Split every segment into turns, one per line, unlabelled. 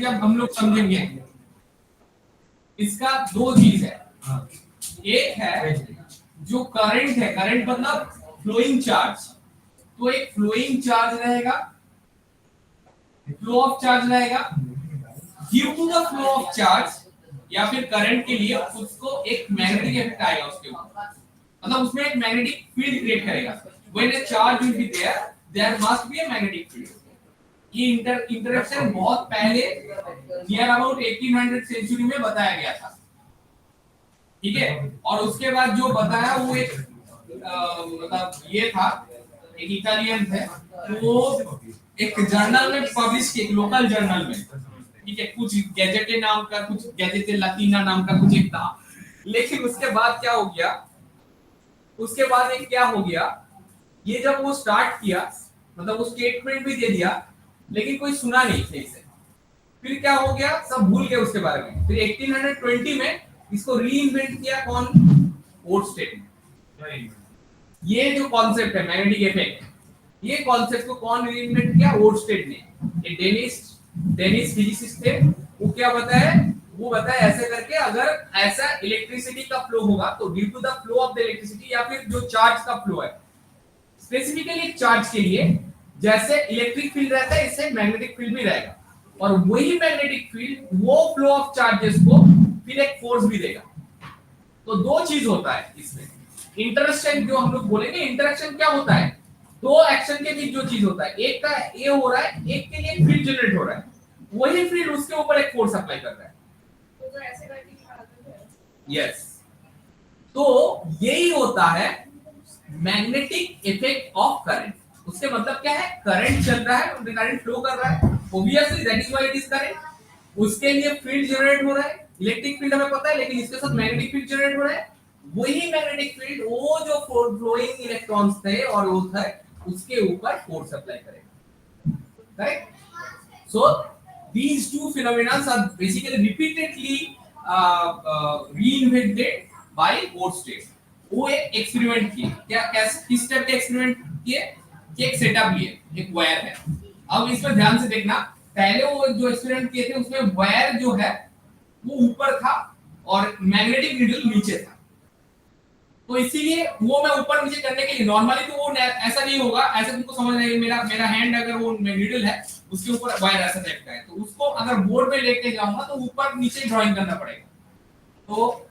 Current जब हम लोग समझेंगे इसका दो चीज है। एक है जो करंट है, करंट मतलब फ्लोइंग चार्ज, तो एक फ्लोइंग चार्ज रहेगा, फ्लो ऑफ चार्ज रहेगा। Due to the flow of charge या फिर करंट के लिए उसको एक मैग्नेटिक इफेक्ट आएगा उसके ऊपर, मतलब उसमें एक मैग्नेटिक फील्ड क्रिएट करेगा। When a charge will be there, there must be a magnetic field. ये इंटरेक्शन बहुत पहले नियर अबाउट 1800 सेंचुरी में बताया गया था, ठीक है। और उसके बाद जो बताया वो एक मतलब ये था, एक इटालियन थे, वो एक जर्नल में पब्लिश किए, लोकल जर्नल में, ठीक है। कुछ गैजेटे नाम का, कुछ गैजेटे लतीना नाम का कुछ एक था। लेकिन उसके बाद क्या हो गया, उसके बाद एक क्या हो गया, ये जब वो स्टार्ट किया मतलब वो स्टेटमेंट भी दे दिया लेकिन कोई सुना नहीं सही से। फिर क्या हो गया, सब भूल गए उसके बारे में। फिर 1820 में इसको रीइन्वेंट किया कौन, ओर्स्टेड ने। ये जो कॉन्सेप्ट है मैग्नेटिक इफेक्ट, ये कॉन्सेप्ट को कौन रीइन्वेंट किया, ओर्स्टेड ने। ये डेनिस फिजिसिस्ट थे। वो क्या बताया, वो बताया ऐसे करके अगर ऐसा इलेक्ट्रिसिटी का फ्लो होगा तो due to the flow of the electricity या फिर जो चार्ज का फ्लो है, स्पेसिफिकली एक चार्ज के लिए जैसे इलेक्ट्रिक फील्ड रहता है इससे मैग्नेटिक फील्ड भी रहेगा, और वही मैग्नेटिक फील्ड वो फ्लो ऑफ चार्जेस को फिर एक फोर्स भी देगा। तो दो चीज होता है इसमें, इंटरेक्शन जो हम लोग बोलेंगे, इंटरेक्शन क्या होता है, दो एक्शन के बीच जो चीज होता है, एक का ए हो रहा है, एक के लिए फील्ड जनरेट हो रहा है, वही फील्ड उसके ऊपर एक फोर्स अप्लाई कर रहा है। तो ऐसे करके यस, तो यही होता है मैग्नेटिक इफेक्ट ऑफ करंट। उसके मतलब क्या है, करंट चल रहा है, करंट फ्लो कर रहा है, obviously that is why it is current. उसके लिए फील्ड जनरेट हो रहा है, इलेक्ट्रिक फील्ड हमें पता है, लेकिन इसके साथ मैग्नेटिक फील्ड जनरेट हो रहा है। वही मैग्नेटिक फील्ड वो जो फ्लोइंग इलेक्ट्रॉन्स थे और वो था उसके ऊपर फोर्स अप्लाई करेगा, correct. So these two phenomena are basically repeatedly reinvented by Oersted। वो एक एक्सपेरिमेंट किए, क्या कैसे, किस टाइप के एक्सपेरिमेंट किए कि एक सेटअप लिए, एक वायर है। अब इसमें ध्यान से देखना, पहले वो जो एक्सपेरिमेंट किए थे उसमें वायर जो है वो ऊपर था और मैग्नेटिक नीडल नीचे था। तो इसीलिए वो मैं ऊपर नीचे करने के लिए, नॉर्मली तो वो ऐसा नहीं होगा, ऐसा तुमको समझ नहीं, मेरा हैंड अगर वो नीडल है उसके ऊपर वायर ऐसा टाइप का है, तो उसको अगर बोर्ड पे लेके जाऊंगा तो ऊपर नीचे ड्राइंग करना पड़ेगा। तो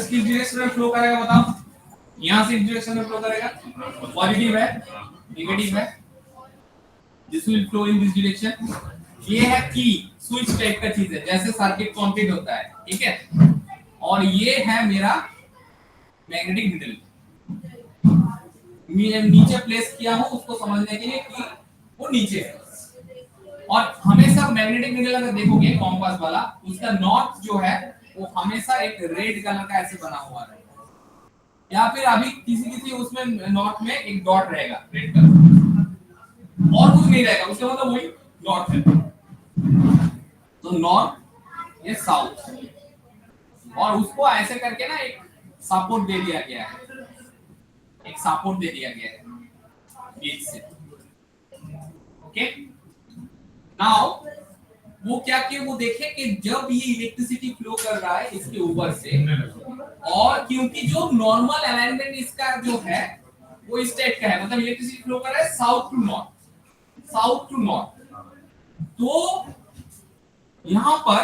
किस डायरेक्शन में फ्लो करेगा बताओ, यहां से इस डायरेक्शन में फ्लो करेगा, पॉजिटिव है नेगेटिव है, this will flow in this direction. ये है की स्विच टाइप का चीज है, जैसे सर्किट कंप्लीट होता है, ठीक है। और ये है मेरा मैग्नेटिक नीडल, मैं नीचे प्लेस किया हूं उसको समझने के लिए कि वो नीचे है। और हमेशा मैग्नेटिक नीडल अगर देखोगे कॉम्पास वाला, उसका नॉर्थ जो है वो हमेशा एक रेड कलर का ऐसे बना हुआ रहेगा, या फिर अभी किसी उसमें नॉर्थ में एक डॉट रहेगा रेड कलर, और कुछ नहीं रहेगा, उसका मतलब वही नॉर्थ है। तो नॉर्थ ये साउथ, और उसको ऐसे करके ना एक सपोर्ट दे दिया गया है, एक सपोर्ट दे दिया गया है बीच से, ओके। नाउ वो क्या किए, वो देखे कि जब ये इलेक्ट्रिसिटी फ्लो कर रहा है इसके ऊपर से, और क्योंकि जो नॉर्मल अलाइनमेंट इसका जो है वो इस टाइप का है, मतलब इलेक्ट्रिसिटी फ्लो कर रहा है south to north, south to north. तो यहां पर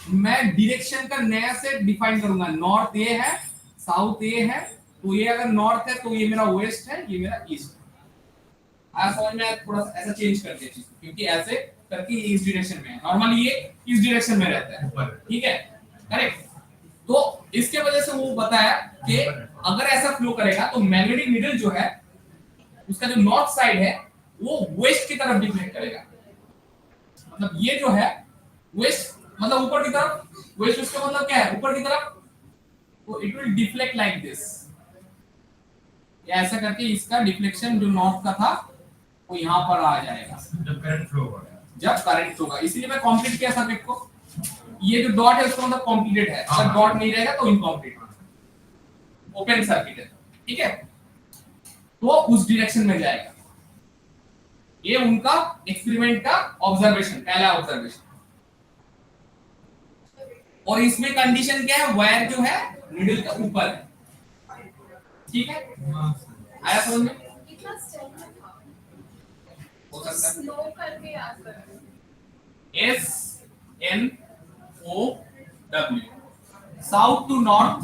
मैं डायरेक्शन का नया से डिफाइन करूंगा, नॉर्थ ये है, साउथ ये है, तो ये अगर नॉर्थ है तो ये मेरा वेस्ट है, ये मेरा ईस्ट है। आज समझ में थोड़ा सा ऐसा चेंज कर दिया चीज, क्योंकि ऐसे करके ये इस डायरेक्शन में है, नॉर्मली ये इस डायरेक्शन में रहता है, ठीक है, करेक्ट। तो इसके वजह से वो बताया कि अगर ऐसा फ्लो करेगा तो मैग्नेटिक नीडल जो है उसका जो नॉर्थ साइड है वो वेस्ट की तरफ डिफ्लेक्ट करेगा। मतलब ये जो है वेस्ट मतलब ऊपर की तरफ, वेस्ट उसका मतलब क्या है, ऊपर की तरफ। तो it will deflect like this, ऐसा करके इसका डिफ्लेक्शन जो नॉर्थ का था वो यहाँ पर आ जाएगा
जब करंट फ्लो होगा,
जब करंट फ्लो होगा। इसलिए मैं कंप्लीट किया सर्किट को। ये जो डॉट है उसका मतलब कंप्लीटेड है, अगर डॉट नहीं रहेगा तो इनकम्प्लीट, ओपन सर्किट है। ठीक है, तो उस डायरेक्शन में जाएगा। ये उनका एक्सपेरिमेंट का ऑब्जर्वेशन, पहला ऑब्जर्वेशन। और इसमें कंडीशन क्या है, वायर जो है मिडिल के ऊपर है। ठीक है, आया समझ में? हो सकता है
स्लो करके आता है।
SNOW, south to north,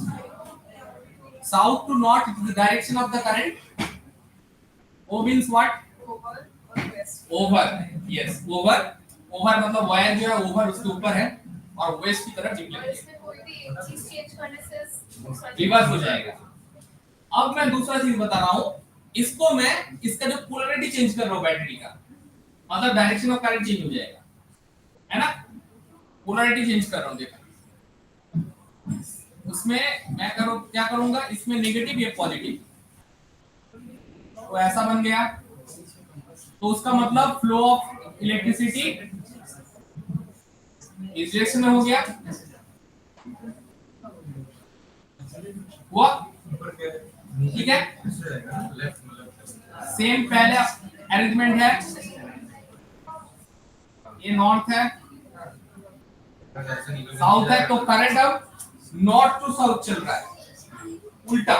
south to north is the direction of the current. O means what?
Over और west।
Over, yes, over, over मतलब वायर जो है ओवर उसके ऊपर है और वेस्ट की तरफ
और
डिफ्लेक्ट है,
इसमें कोई भी एक चीज चेंज करने से
रिवर्स हो जाएगा। अब मैं दूसरा चीज बता रहा हूँ, इसको मैं इसका जो पोलैरिटी चेंज कर रहा हूँ बैटरी का, मतलब डायरेक्शन ऑफ करंट चेंज हो जाएगा, है ना? पोलैरिटी चेंज कर रहा हूँ, देखो उसमें मैं क्या करूंगा, इसमें नेगेटिव ये पॉजिटिव, तो ऐसा बन गया। तो उसका मतलब फ्लो ऑफ इलेक्ट्रिसिटी इस डायरेक्शन में हो गया, हुआ? ठीक है, सेम पहले अरेंजमेंट है, ये नॉर्थ है, साउथ है, तो करंट अब नॉर्थ टू साउथ चल रहा है, उल्टा।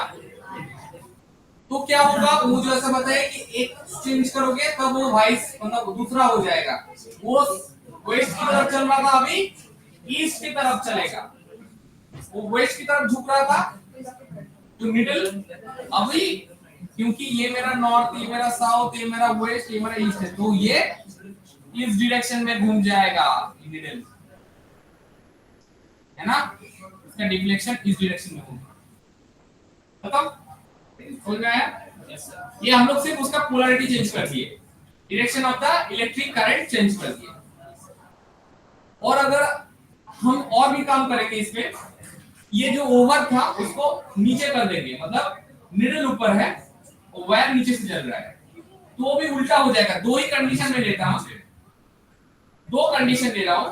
तो क्या होगा, वो जो ऐसा बताया कि एक चेंज करोगे तब वो वाइस मतलब दूसरा हो जाएगा। वो वेस्ट की तरफ चल रहा था, अभी ईस्ट की तरफ चलेगा। वो वेस्ट की तरफ झुक रहा था तो मिडिल, अभी क्योंकि ये मेरा नॉर्थ, ये मेरा साउथ, ये मेरा वेस्ट, ये मेरा ईस्ट है, तो ये इस डायरेक्शन में घूम जाएगा मिडिल, है ना? इसका डिफ्लेक्शन इस डायरेक्शन में होगा। मतलब समझ में आया? ये हम लोग सिर्फ उसका पोलैरिटी चेंज कर दिए, direction of the electric current change कर दिए। और अगर हम और भी काम करेंगे इसमें, ये जो ओवर था उसको नीचे कर देंगे, मतलब निडल ऊपर है और वायर नीचे से चल रहा है, तो भी उल्टा हो जाएगा। दो ही कंडीशन में लेता हूं, दो कंडीशन ले रहा हूं,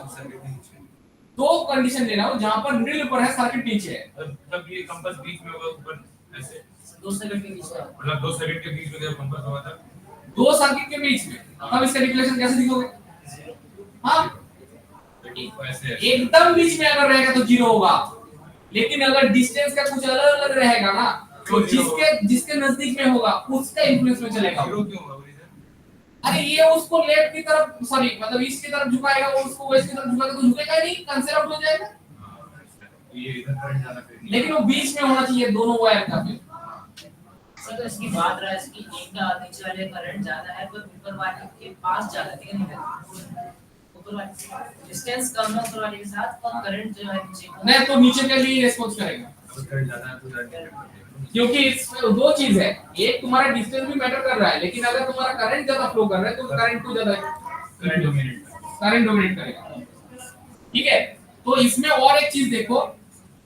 दो कंडीशन ले रहा हूं जहां पर निडल ऊपर है, सर्किट नीचे है।
मतलब ये कंपास बीच में होगा, ऊपर ऐसे
दो सेकंड के बीच में,
मतलब 2 सेकंड के बीच में जब कंपास होगा तब
दो सर्किट के बीच में, तब इसका डिफ्लेक्शन कैसे दिखोगे? हाँ,
ऐसे
एकदम बीच में अगर रहेगा तो जीरो होगा, लेकिन अगर डिस्टेंस का कुछ अलग अलग रहेगा ना, तो जिसके जिसके नजदीक में होगा उसका इन्फ्लुएंस में चलेगा।
जीरो क्यों होगा रीजन?
अरे ये उसको लेफ्ट की तरफ, सॉरी मतलब ईस्ट की तरफ झुकाएगा, वो उसको वेस्ट की तरफ झुकाएगा, तो झुकेगा ही नहीं, कैंसिल आउट हो जाएगा।
ये इधर करंट जाना चाहिए,
लेकिन वो बीच में होना चाहिए दोनों वायर का। फिर
सर तो इसकी बात रहा है इसकी एक का नीचे वाले करंट ज्यादा है पर ऊपर वाले के पास ज्यादा है, ठीक है नहीं, ऊपर वाले डिस्टेंस कम है ऊपर वाले के साथ, और करंट जो है नीचे का
नहीं तो नीचे के लिए रिस्पॉन्स करेगा,
अगर करंट ज्यादा है तो ज्यादा
क्योंकि इसमें दो चीज है, एक तुम्हारा डिस्टेंस भी मैटर कर रहा है, लेकिन अगर तुम्हारा करंट ज्यादा फ्लो कर रहा है तो करंट को ज्यादा करंट डोमिनेट करेगा। ठीक है, तो इसमें और एक चीज देखो,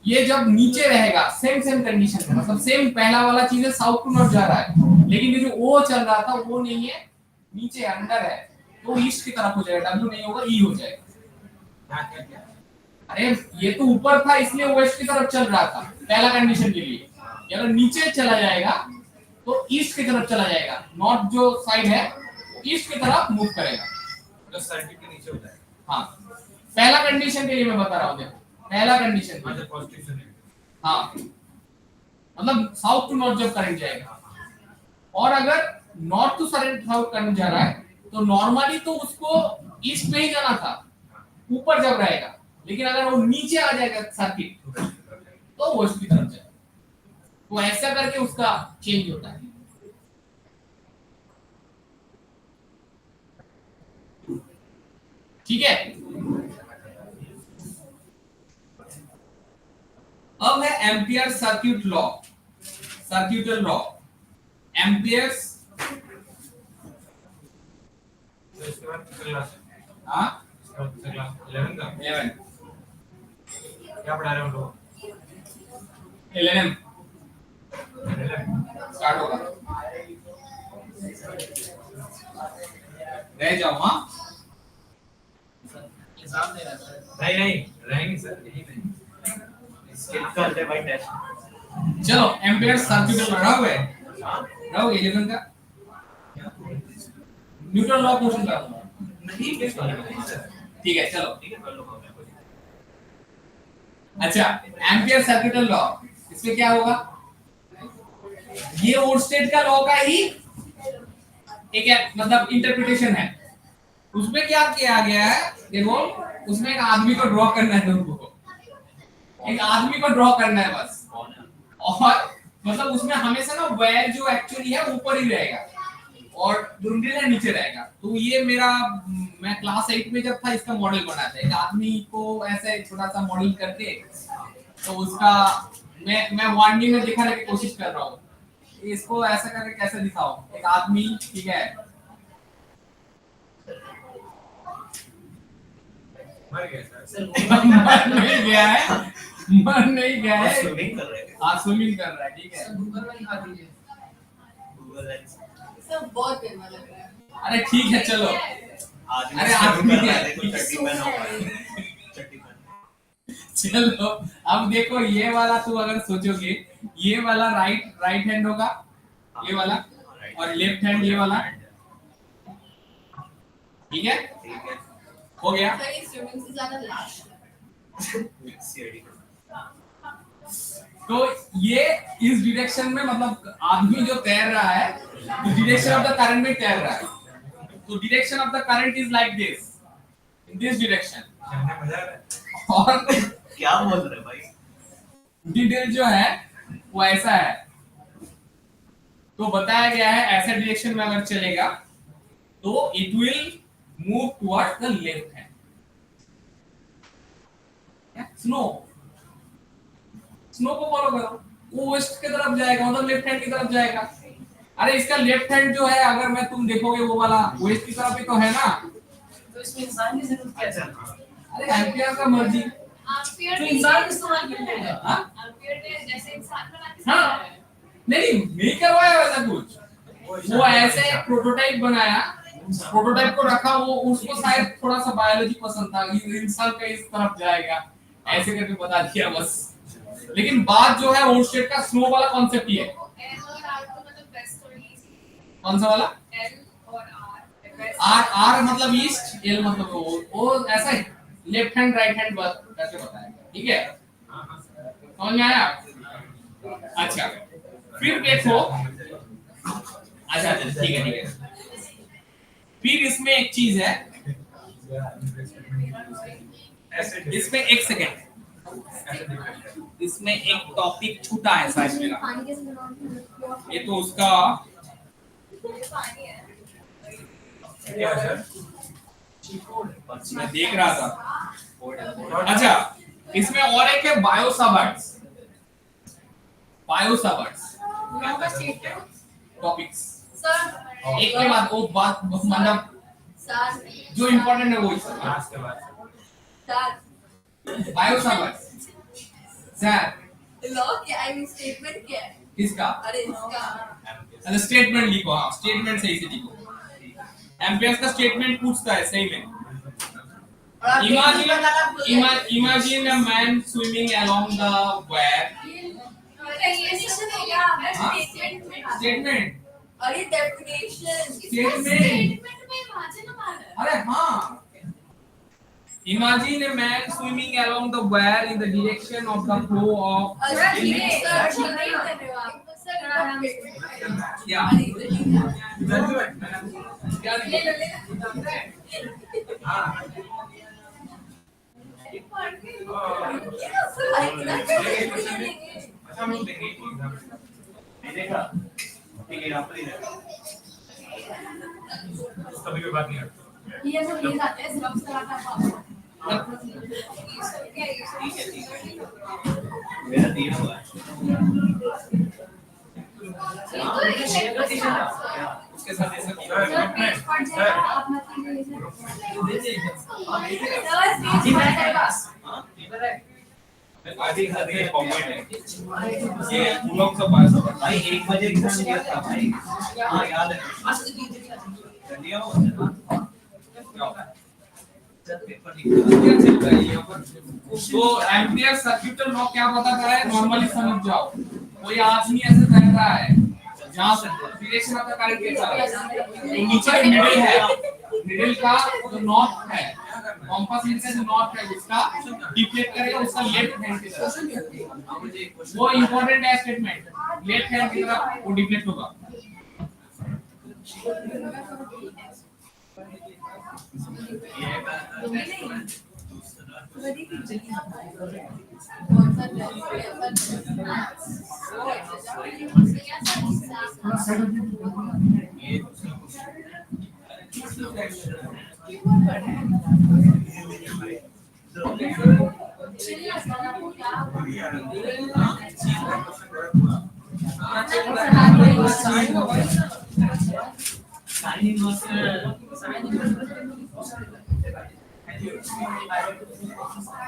ये जब नीचे रहेगा सेम कंडीशन में, मतलब सेम पहला वाला चीज है, साउथ टू नॉर्थ जा रहा है, लेकिन ये जो ओ चल रहा था वो नहीं है, नीचे अंदर है, तो ईस्ट की तरफ हो जाएगा, डब्ल्यू नहीं होगा, ई हो जाएगा।
क्या
अरे ये तो ऊपर था इसलिए वेस्ट की तरफ चल रहा था पहला कंडीशन के लिए, अगर नीचे चला जाएगा तो ईस्ट की तरफ चला जाएगा, नॉर्थ जो साइड है वो ईस्ट की तरफ मूव करेगा,
तो सर्किट के नीचे हो जाएगा।
हाँ पहला कंडीशन के लिए मैं बता रहा हूँ, देखो पहला कंडीशन
मतलब पॉजिटिव से नेगेटिव,
हाँ मतलब साउथ टू नॉर्थ जब करंट जाएगा, और अगर नॉर्थ टू साउथ करंट जा रहा है तो नॉर्मली तो उसको ईस्ट में ही जाना था ऊपर जब रहेगा, लेकिन अगर वो नीचे आ जाएगा सर्किट तो वो वेस्ट की तरफ जाएगा, तो ऐसा करके उसका चेंज होता है। ठीक है, अब है ampere circuit law, circuital law, amperes
class है?
हाँ
कौन सा क्लास? 11 का?
11
क्या पढ़ा रहे हो लोग?
11
11?
स्टार्ट होगा रह जाओ हाँ
एग्जाम दे रहा सर।
नहीं रहेंगे सर, यही नहीं। स्किप करते भाई टेस्ट।
चलो एम्पियर सर्किट रहोगे 11 का न्यूटन लॉ ऑफ मोशन का
नहीं सर।
ठीक है चलो
ठीक है, कर लो मैं कोई।
अच्छा एम्पियर सर्किट लॉ इसमें क्या होगा ये ओर्स्टेड का लॉ का ही एक मतलब इंटरप्रिटेशन है उसमें क्या किया गया है देखो उसमें एक आदमी को ड्रॉ करना है तुमको एक आदमी को ड्रॉ करना है बस
कौन है?
और मतलब उसमें हमेशा ना वायर जो एक्चुअली है ऊपर ही रहेगा और डुंडल नीचे रहेगा तो ये मेरा मैं क्लास 8 में जब था इसका मॉडल बना था एक आदमी को ऐसे छोटा सा मॉडल करके तो उसका मैं वार्निंग में दिखाने की कोशिश कर रहा हूँ इसको ऐसा करके कैसे दिखाओ एक आदमी ठीक है
मर गया सर।
सर
मर नहीं गया है
स्विमिंग कर रहे हैं।
हाँ स्विमिंग कर रहा है ठीक है
गूगल में दिखा दीजिए।
Google lens.
सब बहुत गंदा लग रहा है
अरे ठीक है चलो
आदमी
अरे
स्विमिंग
आदमी
कर रहा है,
है।
देखो चड्डी पहना हुआ है। चड्डी पहना।
चलो अब देखो ये वाला तू अगर सोचोगे ये वाला राइट हैंड होगा ये वाला और लेफ्ट हैंड ये वाला ठीक है
ठीक है।
हो गया
सर ये स्विमिंग से ज्यादा लास्ट
सीआईडी।
तो ये इस डायरेक्शन में मतलब आदमी जो तैर रहा है तो डायरेक्शन ऑफ द करंट में तैर रहा है तो direction of the current is like this in this direction
जानने मजा आ रहा है।
और
क्या बोल रहे भाई?
डिटेल जो है वो ऐसा है तो बताया गया है ऐसे डायरेक्शन में अगर चलेगा तो it will move towards the left hand snow को फॉलो करो वो वेस्ट की तरफ जाएगा मतलब लेफ्ट हैंड की तरफ जाएगा अरे इसका लेफ्ट हैंड जो है अगर मैं तुम देखोगे वो वाला वेस्ट की तरफ ही तो है ना
तो इसमें इंसान की जरूरत क्या है?
अरे एम्पियर का मर्जी
एम्पियर
तो इंसान इस्तेमाल क्यों होगा?
हाँ
एम्पियर ने जैसे इंसान बना के
हाँ नहीं करवाया वैसा कुछ वो ऐसे एक प्रोटोटाइप बनाया प्रोटोटाइप को रखा वो उसको शायद थोड़ा सा बायोलॉजी पसंद था इंसान का इस तरफ जाएगा ऐसे करके बता दिया बस लेकिन बात जो है ओर्स्टेड का स्नो वाला कॉन्सेप्ट ही है
एल और आर तो मतलब वेस्ट और ईस्ट
कौन सा वाला
एल और आर वेस्ट
आर मतलब ईस्ट एल मतलब वो ऐसा ही लेफ्ट हैंड राइट हैंड कैसे बताया ठीक है समझ में आया अच्छा फिर देखो अच्छा ठीक है फिर इसमें एक चीज है इसमें एक सेकेंड इसमें एक टॉपिक छूटा है शायद मेरा ये तो उसका
पानी है
क्या सर?
मैं देख रहा था अच्छा इसमें और एक है बायोसावर्ट्स
उनका स्टेटमेंट
टॉपिक्स
सर
एक के बाद वो बात मतलब
सर
जो इम्पोर्टेंट है वो ही सब
क्लास के बाद
सर
बायोसावर्ट्स सर
लॉ क्या आई मीन स्टेटमेंट क्या है
किसका
अरे इसका
अच्छा स्टेटमेंट लिखो हाँ स्टेटमेंट सही से लिखो एम्पियर्स का स्टेटमेंट पूछता है सही में imagine a man swimming along the wire
definition हो गया
हाँ?
स्टेटमेंट में
statement
अरे डेफिनेशन
Statement.
में वाचन मार
अरे हाँ imagine a man swimming along the wire in the direction of the flow of
sir ठीक है सर ठीक है सर
क्या क्या
ले
लिखो?
ले
अच्छा हम लोग देंगे नहीं देखा ठीक है आप ही देखा कभी कोई बात नहीं करते
ये सब ले जाते हैं सब सलाह
मेरा 3 हुआ है
का
उसके
उसके साथ ऐसा किया
सर पेज पढ़ जाएगा आप मत कीजिए सर
जी
पेज
मैं
पढ़
तेरे
जाएगा
पास इधर है
आधी खाते हैं कॉम्बाइंड है ये लोग सब पास हो
भाई 1 बजे एग्जाम दिया था भाई। हाँ याद है।
आज की
दिया हो पेपर लिख
क्या चल रहा है यहाँ पर तो एम्पियर सर्क्यूटल लॉ क्या बताता है नॉर्मली समझ जाओ कोई आदमी ऐसे बह रहा है जहाँ से डायरेक्शन ऑफ द करंट कैसा है नीचे मिडिल है मिडिल का जो नॉर्थ है कॉम्पास से जो नॉर्थ है उसका डिफ्लेक्ट करेगा उसका लेफ्ट हैंड की तरफ वो इंपॉर्टेंट है स्टेटमेंट लेफ्ट हैंड की तरफ वो डिफ्लेक्ट होगा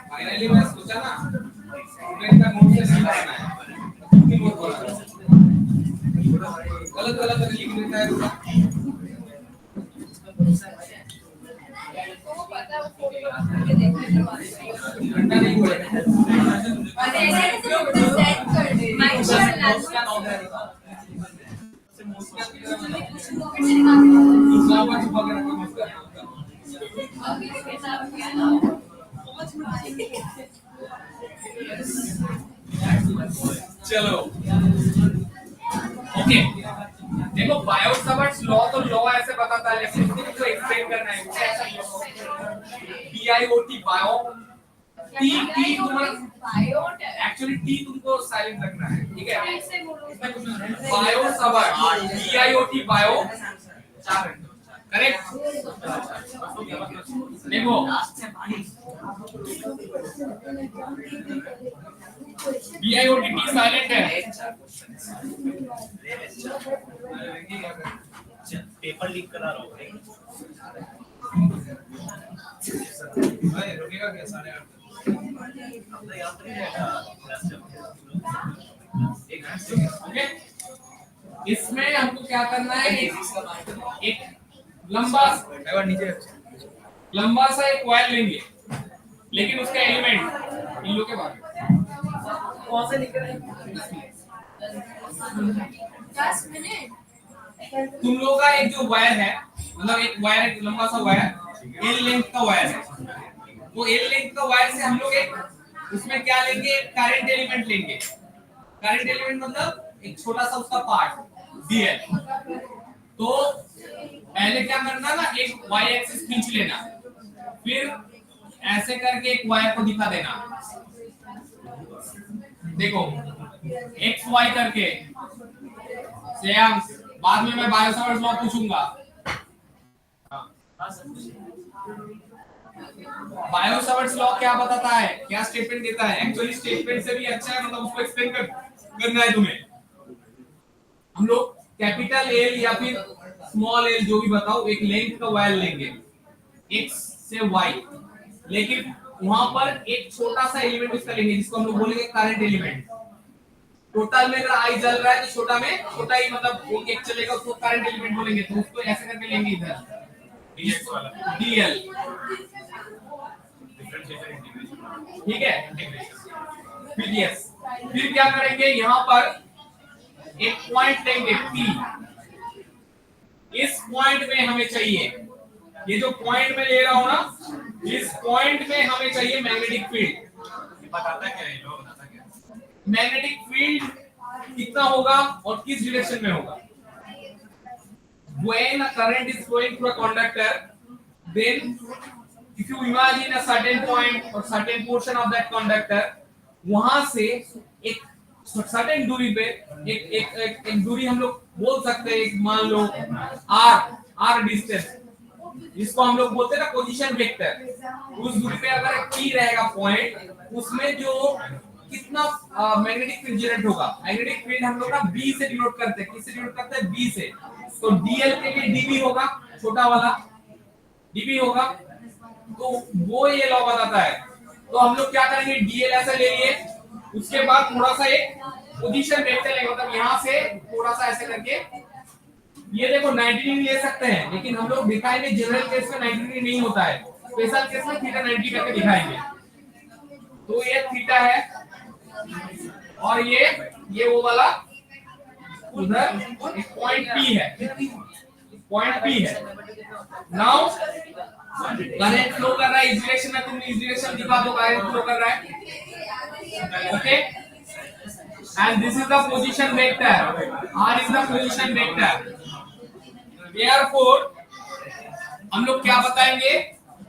फाइनली मैं सोचा ना स्टूडेंट का नोट से नहीं पढ़ना है क्योंकि नोट पढ़ना गलत गलत लिख देता है घंटा नहीं पड़ेगा दूसरा बात छुपा के रखो मत करना चलो ओके देखो बायो-सावर्ट्स लॉ तो लॉ ऐसे बताता है लेकिन इसको एक्सप्लेन करना है मुझे ऐसा BIOT बायो टी तुम्हारा एक्चुअली टी तुमको साइलेंट रखना है ठीक है बायो-सावर्ट्स BIOT बायो करेक्ट देखो BIOT टी साइलेंट है
पेपर लीक करा रहा हूँ भाई रुकेगा क्या 8:30 अपना याद नहीं रहेगा
ओके इसमें हमको क्या करना है एक लंबा सा एक कॉइल लेंगे लेकिन उसका एलिमेंट इन लोग के बारे में
कौन से लिख रहे हैं
10 मिनट
तुम लोग का एक जो वायर है मतलब एक वायर एक लंबा सा वायर एल लेंथ का वायर है वो एल लेंथ का वायर से हम लोग एक उसमें क्या लेंगे एक करंट एलिमेंट लेंगे करंट एलिमेंट मतलब एक छोटा सा उसका पार्ट डीएल तो पहले क्या करना ना एक y एक्सिस खींच लेना फिर ऐसे करके एक वायर को दिखा देना देखो एक्स वाई करके श्रेयांश बाद में मैं बायो-सावर्ट्स लॉ पूछूंगा बायो-सावर्ट्स लॉ क्या बताता है क्या स्टेटमेंट देता है एक्चुअली स्टेटमेंट से भी अच्छा है मतलब उसको एक्सप्लेन करना है तुम्हें हम लोग कैपिटल एल या फिर स्मॉल एल जो भी बताओ एक लेंथ का वायर लेंगे x से y लेकिन वहां पर एक छोटा सा एलिमेंट उसका लेंगे जिसको हम लोग बोलेंगे करंट एलिमेंट टोटल में अगर I जल रहा है तो छोटा में छोटा ही मतलब वो एक चलेगा उसको करंट एलिमेंट बोलेंगे तो उसको ऐसे करके लेंगे इधर dx वाला dl ठीक है फिर yes फिर क्या करेंगे यहां पर एक पॉइंट लेंगे P इस पॉइंट में हमें चाहिए ये जो पॉइंट में ले रहा हूं ना इस पॉइंट में हमें चाहिए मैग्नेटिक फील्ड
बताता क्या है लोग बताता क्या
मैग्नेटिक फील्ड कितना होगा और किस डायरेक्शन में होगा when a current is flowing through a conductor then if you imagine a certain point or certain portion of that conductor वहां से एक सर्टेन दूरी पे एक दूरी हम लोग बोल सकते हैं एक मान लो r डिस्टेंस जिसको हम लोग बोलते हैं ना पोजीशन वेक्टर उस दूरी पे अगर एक p रहेगा पॉइंट उसमें जो कितना मैग्नेटिक फील्ड जनरेट होगा। मैग्नेटिक फील्ड हम लोग ना बी से डिनोट करते हैं। किससे डिनोट करते हैं? बी से। तो डीएल के लिए डीबी होगा, छोटा वाला डीबी होगा, तो वो ये लॉ बताता है। तो हम लोग क्या करेंगे, डीएल ऐसा ले लिए, उसके बाद थोड़ा सा एक पोजीशन वेक्टर लेंगे, मतलब यहां से थोड़ा सा ऐसे करके, ये देखो 90 डिग्री ले सकते हैं, लेकिन हम लोग दिखाएंगे जनरल केस में 90 डिग्री नहीं होता है, स्पेशल केस में थीटा 90 करके दिखाएंगे। तो ये थीटा है और ये वो वाला उधर एक पॉइंट पी है, पॉइंट पी है। नाउ करंट फ्लो कर रहा है इस डायरेक्शन में, तुमने इस डायरेक्शन दिखा दो करंट फ्लो कर रहा है, okay. And this is the position vector, R is the position vector. Therefore हम लोग क्या बताएंगे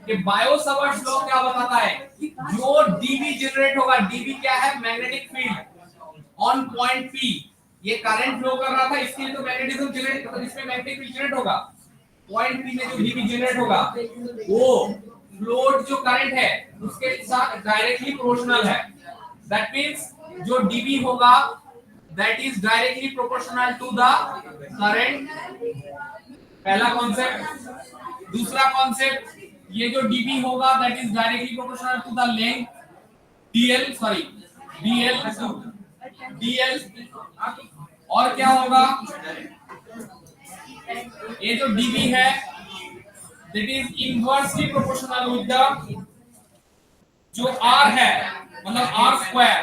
कि बायो-सावर्ट्स लॉ क्या बताता है, जो डीबी जनरेट होगा, डीबी क्या है? Magnetic field on point P. ये करंट फ्लो कर रहा था, इसके लिए तो मैग्नेटिज्म जनरेट, मतलब इसमें मैग्नेटिक फील्ड जनरेट होगा। पॉइंट पी में जो डीबी जनरेट होगा वो फ्लोट जो करंट है उसके साथ डायरेक्टली प्रोपोर्शनल है। दैट मींस जो डीबी होगा that is directly proportional to the current. पहला कॉन्सेप्ट। दूसरा कॉन्सेप्ट, ये जो dB होगा that is directly proportional to the length dl, sorry dl। और क्या होगा, ये जो dB है that is inversely proportional with the जो r है, मतलब r स्क्वायर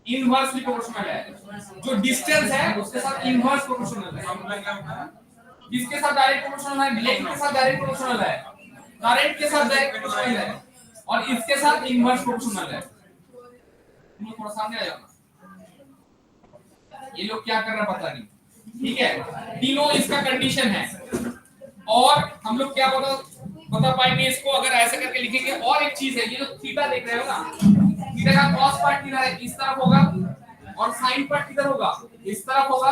इनवर्सली प्रोपोर्शनल है। जो डिस्टेंस है उसके साथ इनवर्स प्रोपोर्शनल है। जिसके साथ डायरेक्ट प्रोपोर्शनल है, लेंथ के साथ डायरेक्ट प्रोपोर्शनल है, करंट के साथ डायरेक्ट प्रोपोर्शनल है, और इसके साथ इनवर्स प्रोपोर्शनल है। तुम थोड़ा सामने आ जाओ, ये लोग क्या कर रहे हैं पता नहीं, ठीक है। तीनों इसका कंडीशन है। और हम लोग क्या बता पाएंगे इसको अगर ऐसे करके लिखेंगे। और एक चीज है, ये जो थीटा देख रहे हो ना, थीटा का कॉस पार्ट किधर है? इस तरफ होगा, और साइन पार्ट किधर होगा? इस तरफ होगा।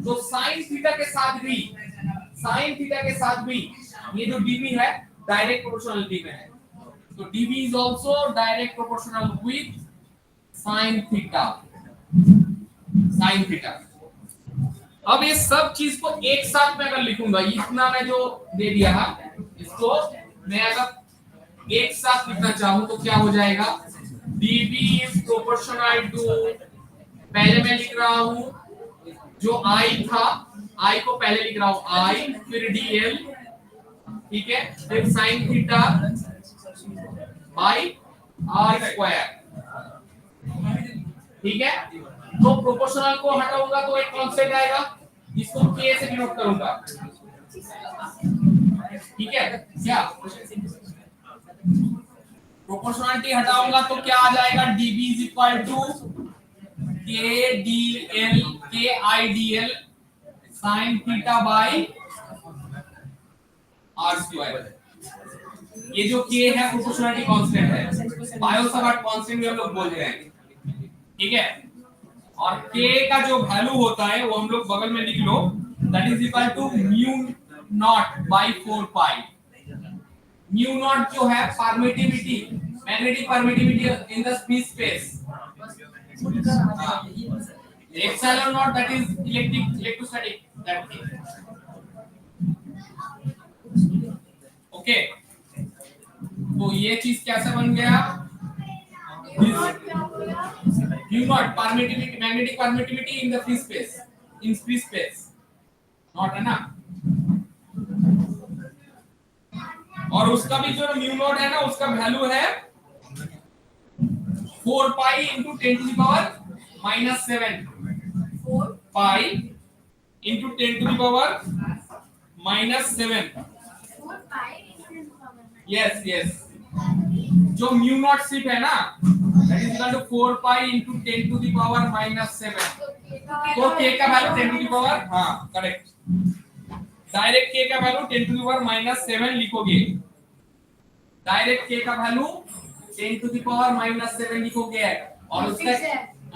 तो साइन थीटा के साथ भी ये जो dB है डायरेक्ट प्रोपोर्शनलिटी में है। तो dB is also direct proportional with sine theta. अब ये सब चीज को एक साथ में अगर लिखूंगा, इतना मैं जो दे दिया है इसको मैं अगर एक साथ लिखना चाहूं तो क्या हो जाएगा? dB is proportional to, पहले मैं लिख रहा हूं जो I था, I को पहले लिख रहा हूं I, फिर dl, ठीक है, फिर sin theta by r square, ठीक है। तो प्रोपोर्शनल को हटाऊंगा तो एक कांस्टेंट आएगा जिसको k से डिनोट करूंगा, ठीक है। क्या प्रोपोर्शनलिटी हटाऊंगा तो क्या आ जाएगा? dB is equal to k I dl sin theta by r square. ये जो k है प्रोपोर्शनलिटी कांस्टेंट है, बायो-सावर्ट कांस्टेंट भी हम लोग बोल रहे हैं, ठीक है। और k का जो वैल्यू होता है वो हम लोग बगल में लिख लो, that is equal to mu naught by 4 pi. Mu naught जो है permittivity, magnetic permittivity in the free space, epsilon naught that is electrostatic, that thing, okay. तो ये चीज कैसे बन गया? Mu naught permittivity, magnetic permittivity in the free space, in free space naught है ना। और उसका भी जो म्यू नॉट है ना, उसका वैल्यू है 4 pi into 10 to the power -7, 4 pi into 10 to the power -7,
4 pi into 10 to the power 9.
Yes yes. जो म्यू नॉट सिप है ना that is equal to 4 pi into 10 to the power -7। तो k का वैल्यू 10 टू द पावर, हां correct, direct k का value 10 to the power -7 लिखोगे, direct k का वैल्यू 10 टू द पावर -7 लिखोगे। और उसका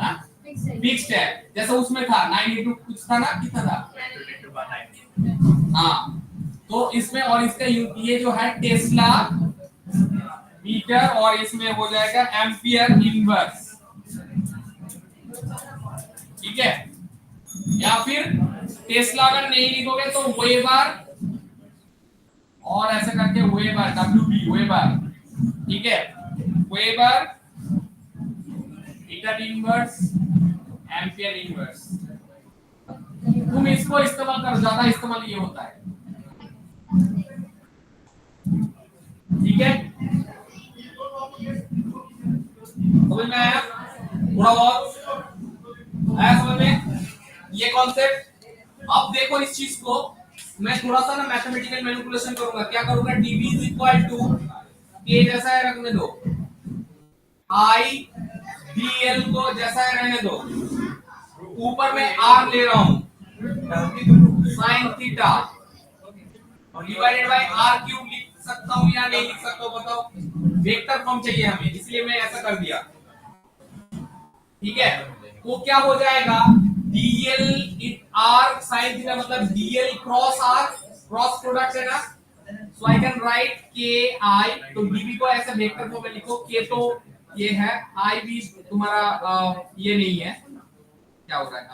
हां फिक्स्ड है, जैसा उसमें था 9 इंटू कुछ था ना, कितना था? हां, तो इसमें और इसका ये जो है टेस्ला मीटर और इसमें हो जाएगा एम्पियर इनवर्स, ठीक है। या फिर टेस्ला अगर नहीं लिखोगे तो वेबर और ऐसे करके वेबर, डब्ल्यूबी वेबर, ठीक है। Weber, metre inverse, ampere inverse. तुम इसको इस्तेमाल करो, ज्यादा इस्तेमाल ये होता है, ठीक है। समझ में आया? थोड़ा बहुत आया समझ में ये कॉन्सेप्ट? अब देखो इस चीज को मैं थोड़ा सा ना मैथमेटिकल मैनिपुलेशन करूंगा। क्या करूंगा? dB is equal to k जैसा है रखने दो, I dl को जैसा है रहने दो, ऊपर में r ले रहा हूं sin theta divided by r cube लिख सकता हूं या नहीं लिख सकता हूं बताओ? वेक्टर फॉर्म चाहिए हमें, इसलिए मैं ऐसा कर दिया, ठीक है। तो क्या हो जाएगा? dl r sin थीटा मतलब dl cross r, cross product है ना, so I can write k i। तो db को ऐसे वेक्टर फॉर्म में लिखो, k तो ये है, i भी तुम्हारा ये नहीं है, क्या हो रहा है?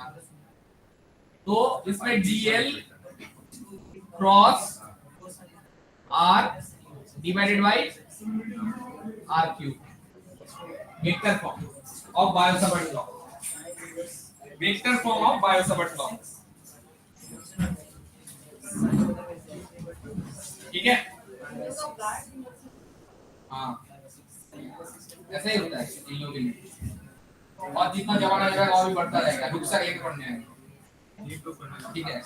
तो इसमें dl cross r divided by r cube, vector form of Biot-Savart law, vector form of Biot-Savart law, ठीक है। हाँ ऐसा ही होता है इन लोगों के लिए, और जितना जमाना जाएगा और भी बढ़ता रहेगा, दूसरा एक पढ़ने आएगा, ठीक है,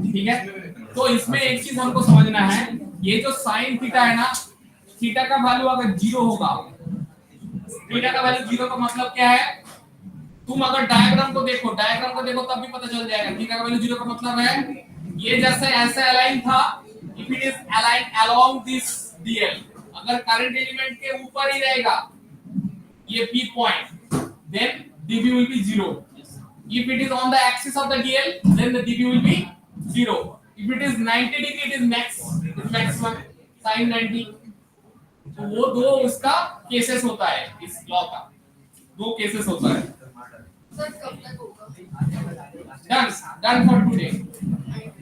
ठीक है। तो इसमें एक चीज हमको समझना है, ये जो साइन थीटा है ना, थीटा का वैल्यू अगर जीरो होगा, थीटा का वैल्यू जीरो का मतलब क्या है? तुम अगर डायग्राम को देखो तब भी पता चल जाएगा। थीटा का वैल्यू जीरो का मतलब है ये जैसे ऐसे अलाइन था, if it is align along this dl, अगर करंट एलिमेंट के ऊपर ही रहेगा ये p point, then db will be 0. If it is on the axis of the dl, then the db will be 0. If it is 90 degree, it is maximum sin 90. तो वो दो उसका केसेस होता है, इस लॉ का दो केसेस होता है। Done for today.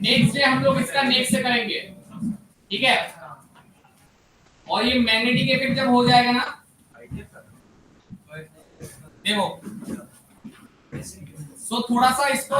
Next day हम लोग इसका नेक्स्ट से करेंगे, ठीक है। और ये मैग्नेटिक इफेक्ट जब हो जाएगा ना, देखो सो थोड़ा सा इसको